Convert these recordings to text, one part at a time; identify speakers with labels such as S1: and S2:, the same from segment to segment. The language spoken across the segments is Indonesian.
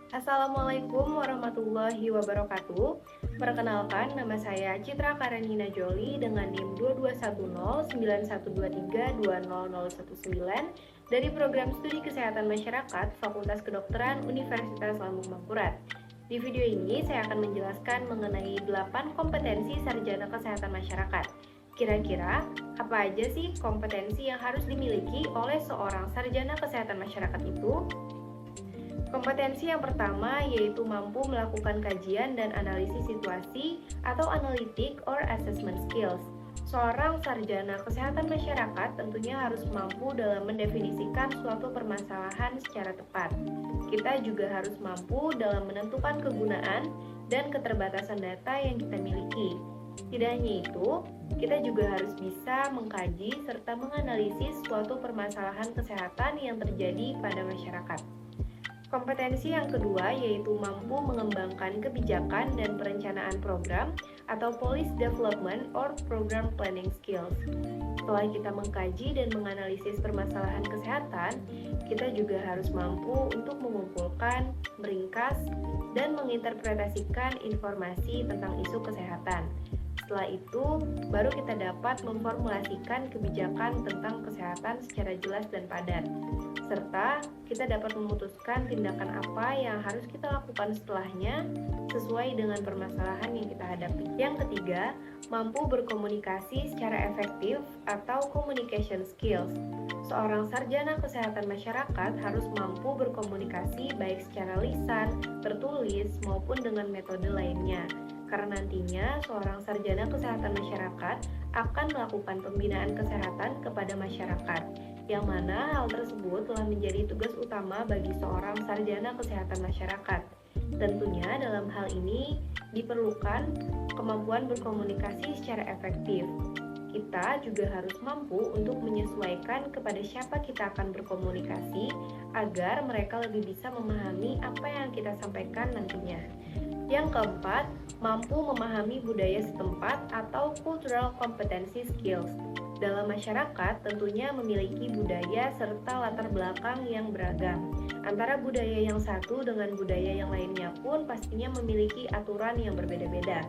S1: Assalamualaikum warahmatullahi wabarakatuh. Perkenalkan, nama saya Citra Karenina Joli dengan NIM 22109123200019 dari Program Studi Kesehatan Masyarakat Fakultas Kedokteran Universitas Lambung Mangkurat. Di video ini saya akan menjelaskan mengenai 8 kompetensi sarjana kesehatan masyarakat. Kira-kira apa aja sih kompetensi yang harus dimiliki oleh seorang sarjana kesehatan masyarakat itu? Kompetensi yang pertama yaitu mampu melakukan kajian dan analisis situasi atau analytic or assessment skills. Seorang sarjana kesehatan masyarakat tentunya harus mampu dalam mendefinisikan suatu permasalahan secara tepat. Kita juga harus mampu dalam menentukan kegunaan dan keterbatasan data yang kita miliki. Tidak hanya itu, kita juga harus bisa mengkaji serta menganalisis suatu permasalahan kesehatan yang terjadi pada masyarakat. Kompetensi yang kedua yaitu mampu mengembangkan kebijakan dan perencanaan program atau policy development or program planning skills. Setelah kita mengkaji dan menganalisis permasalahan kesehatan, kita juga harus mampu untuk mengumpulkan, meringkas, dan menginterpretasikan informasi tentang isu kesehatan. Setelah itu, baru kita dapat memformulasikan kebijakan tentang kesehatan secara jelas dan padat, serta kita dapat memutuskan tindakan apa yang harus kita lakukan setelahnya sesuai dengan permasalahan yang kita hadapi. Yang ketiga, mampu berkomunikasi secara efektif atau communication skills. Seorang sarjana kesehatan masyarakat harus mampu berkomunikasi baik secara lisan, tertulis, maupun dengan metode lainnya. Karena nantinya seorang sarjana kesehatan masyarakat akan melakukan pembinaan kesehatan kepada masyarakat, yang mana hal tersebut telah menjadi tugas utama bagi seorang sarjana kesehatan masyarakat. Tentunya dalam hal ini diperlukan kemampuan berkomunikasi secara efektif. Kita juga harus mampu untuk menyesuaikan kepada siapa kita akan berkomunikasi agar mereka lebih bisa memahami apa yang kita sampaikan nantinya. Yang keempat, mampu memahami budaya setempat atau cultural competency skills. Dalam masyarakat tentunya memiliki budaya serta latar belakang yang beragam. Antara budaya yang satu dengan budaya yang lainnya pun pastinya memiliki aturan yang berbeda-beda.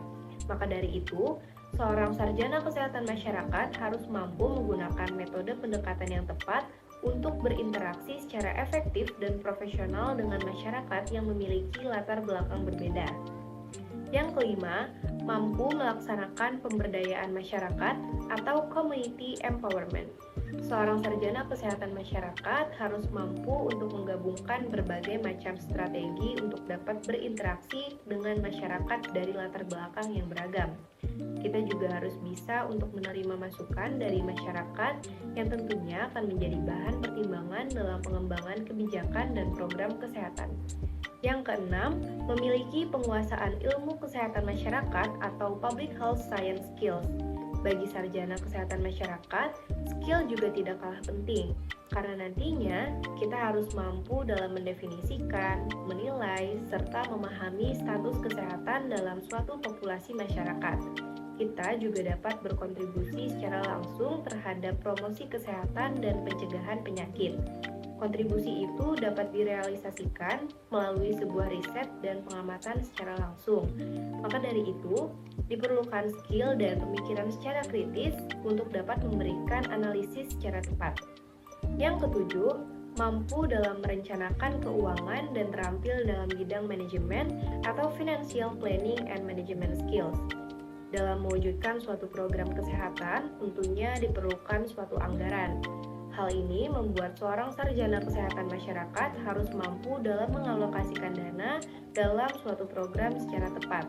S1: Maka dari itu, seorang sarjana kesehatan masyarakat harus mampu menggunakan metode pendekatan yang tepat untuk berinteraksi secara efektif dan profesional dengan masyarakat yang memiliki latar belakang berbeda. Yang kelima, mampu melaksanakan pemberdayaan masyarakat atau community empowerment. Seorang sarjana kesehatan masyarakat harus mampu untuk menggabungkan berbagai macam strategi untuk dapat berinteraksi dengan masyarakat dari latar belakang yang beragam. Kita juga harus bisa untuk menerima masukan dari masyarakat yang tentunya akan menjadi bahan pertimbangan dalam pengembangan kebijakan dan program kesehatan. Yang keenam, memiliki penguasaan ilmu kesehatan masyarakat atau public health science skills. Bagi sarjana kesehatan masyarakat, skill juga tidak kalah penting, karena nantinya kita harus mampu dalam mendefinisikan, menilai, serta memahami status kesehatan dalam suatu populasi masyarakat. Kita juga dapat berkontribusi secara langsung terhadap promosi kesehatan dan pencegahan penyakit. Kontribusi itu dapat direalisasikan melalui sebuah riset dan pengamatan secara langsung. Maka dari itu, diperlukan skill dan pemikiran secara kritis untuk dapat memberikan analisis secara tepat. Yang ketujuh, mampu dalam merencanakan keuangan dan terampil dalam bidang manajemen atau financial planning and management skills. Dalam mewujudkan suatu program kesehatan, tentunya diperlukan suatu anggaran. Hal ini membuat seorang sarjana kesehatan masyarakat harus mampu dalam mengalokasikan dana dalam suatu program secara tepat.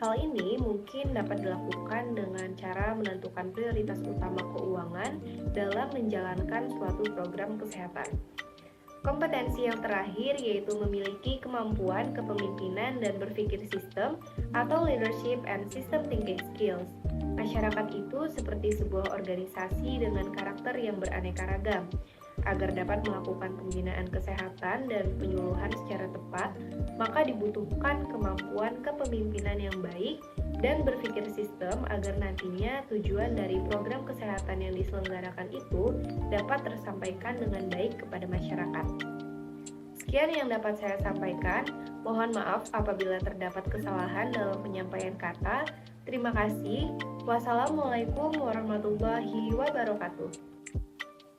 S1: Hal ini mungkin dapat dilakukan dengan cara menentukan prioritas utama keuangan dalam menjalankan suatu program kesehatan. Kompetensi yang terakhir yaitu memiliki kemampuan kepemimpinan dan berpikir sistem atau leadership and system thinking skills. Masyarakat itu seperti sebuah organisasi dengan karakter yang beraneka ragam. Agar dapat melakukan pembinaan kesehatan dan penyuluhan secara tepat, maka dibutuhkan kemampuan kepemimpinan yang baik dan berpikir sistem agar nantinya tujuan dari program kesehatan yang diselenggarakan itu dapat tersampaikan dengan baik kepada masyarakat. Sekian yang dapat saya sampaikan. Mohon maaf apabila terdapat kesalahan dalam penyampaian kata. Terima kasih. Wassalamualaikum warahmatullahi wabarakatuh.